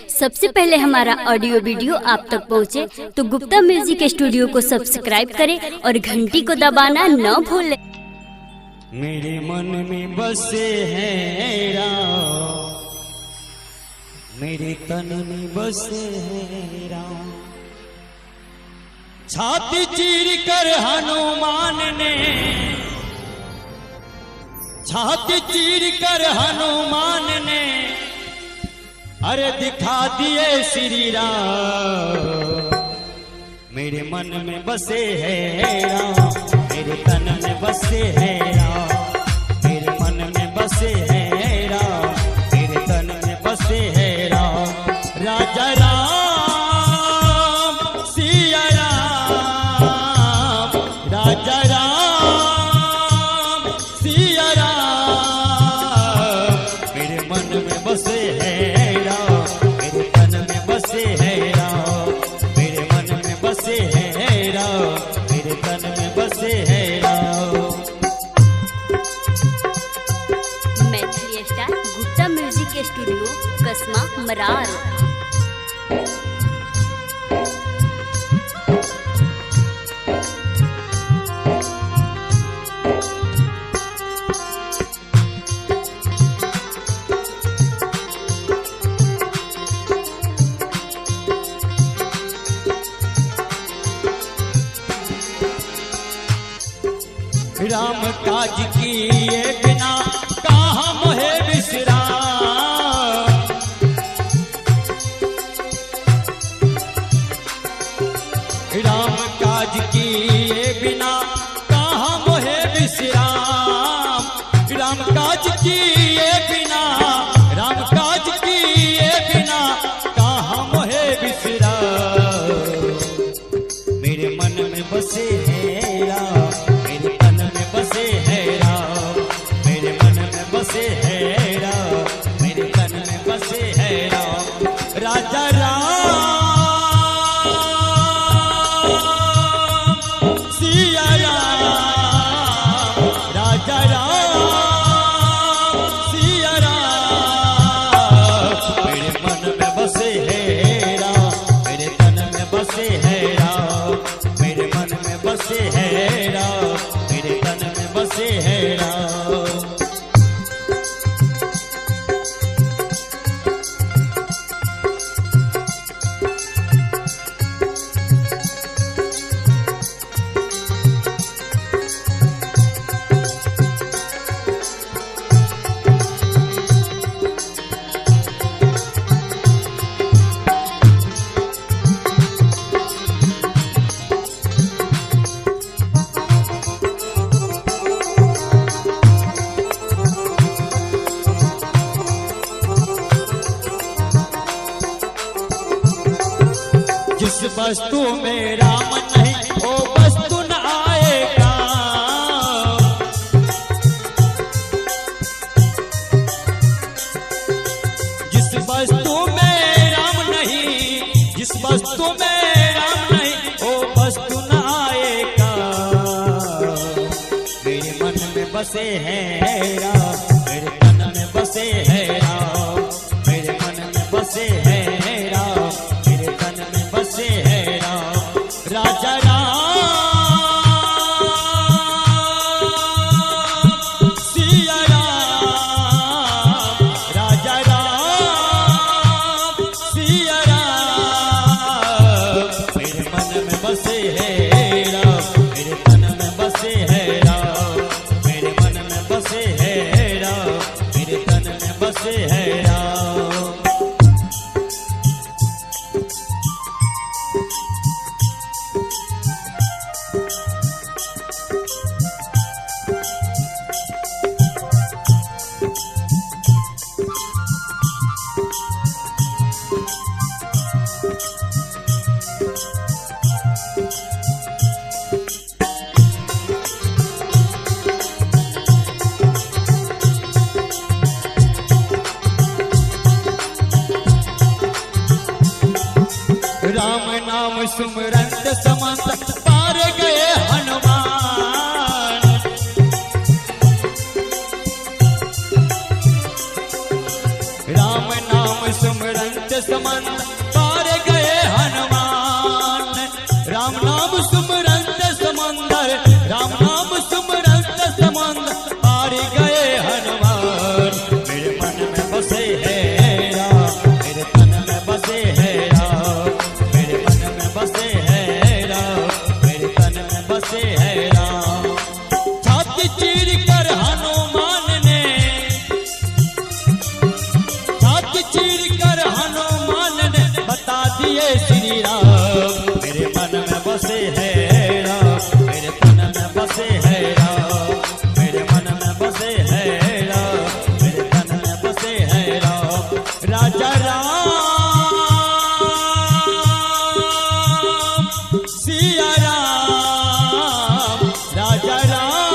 सबसे पहले हमारा ऑडियो वीडियो आप तक पहुंचे तो गुप्ता म्यूजिक स्टूडियो को सब्सक्राइब करें और घंटी को दबाना न भूलें। मेरे मन में बसे हैं राम, मेरे तन में बसे हैं राम। छाती चीर कर हनुमान ने, छाती चीर कर हनुमान ने अरे दिखा दिए श्री राम। मेरे मन में बसे हैं राम, मेरे तन में बसे हैं राम। मेरे मन में बसे हैं राम, मेरे तन में बसे हैं राम। राजा राम सिया राम, राजा राम सिया राम। मेरे मन में बसे हैं राम, मेरे तन में बसे हैं राम। मेरे मन में बसे हैं राम, मेरे तन में बसे हैं Ram. Maithili star Gupta music studio Kasma Marar. Ram काज किए बिना कहाँ मोहे विश्राम। राम काज किए बिना कहाँ मोहे विश्राम। राम काज किए बिना, राम काज किए बिना कहाँ मोहे विश्राम। मेरे मन में बसे हैं राम, मेरे तन में बसे हैं राम। मेरे मन में बसे हैं राम, मेरे तन में बसे हैं राम। राजा राम सिया राम, राजा राम सिया राम। मेरे मन में बसे हैं राम, मेरे तन में बसे हैं राम। मेरे मन में बसे हैं राम, मेरे तन में बसे हैं राम। जिस वस्तु में राम नहीं वो वस्तु न आएगा। जिस वस्तु में राम नहीं, जिस वस्तु में राम नहीं वो वस्तु न आएगा। मेरे मन में बसे हैं राम, मेरे तन में बसे हैं राम। मेरे मन में बसे हैं राम, मेरे तन में बसे हैं राम। राजा राम सिया राम, राजा राम सिया राम। मेरे मन में बसे हैं राम, मेरे तन में बसे हैं राम। मेरे मन में बसे हैं राम, मेरे तन में बसे हैं राम। राम नाम सुमरंत समंत पार गए हनुमान। राम नाम सुमरंत समंदर पार गए हनुमान। राम नाम सुमरंत समंदर, राम नाम सुमरंत समंदर पार गए हनुमान। मेरे मन में बसे है राम, मेरे तन में बसे है राम, मेरे मन में बसे है राम, मेरे तन में बसे है राम। छाती चीर कर हनुमान ने, छाती चीर कर हनुमान ने बता दिए श्री राम। मेरे मन में बसे है राम, मेरे तन में बसे है राम, मेरे मन में बसे है राम, मेरे तन में बसे है राम। राजा राम सिया राम, राजा राम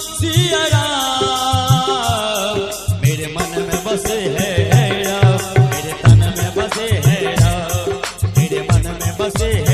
सिया राम। मेरे मन में बसे है राम, मेरे तन में बसे है राम, मेरे मन में बसे है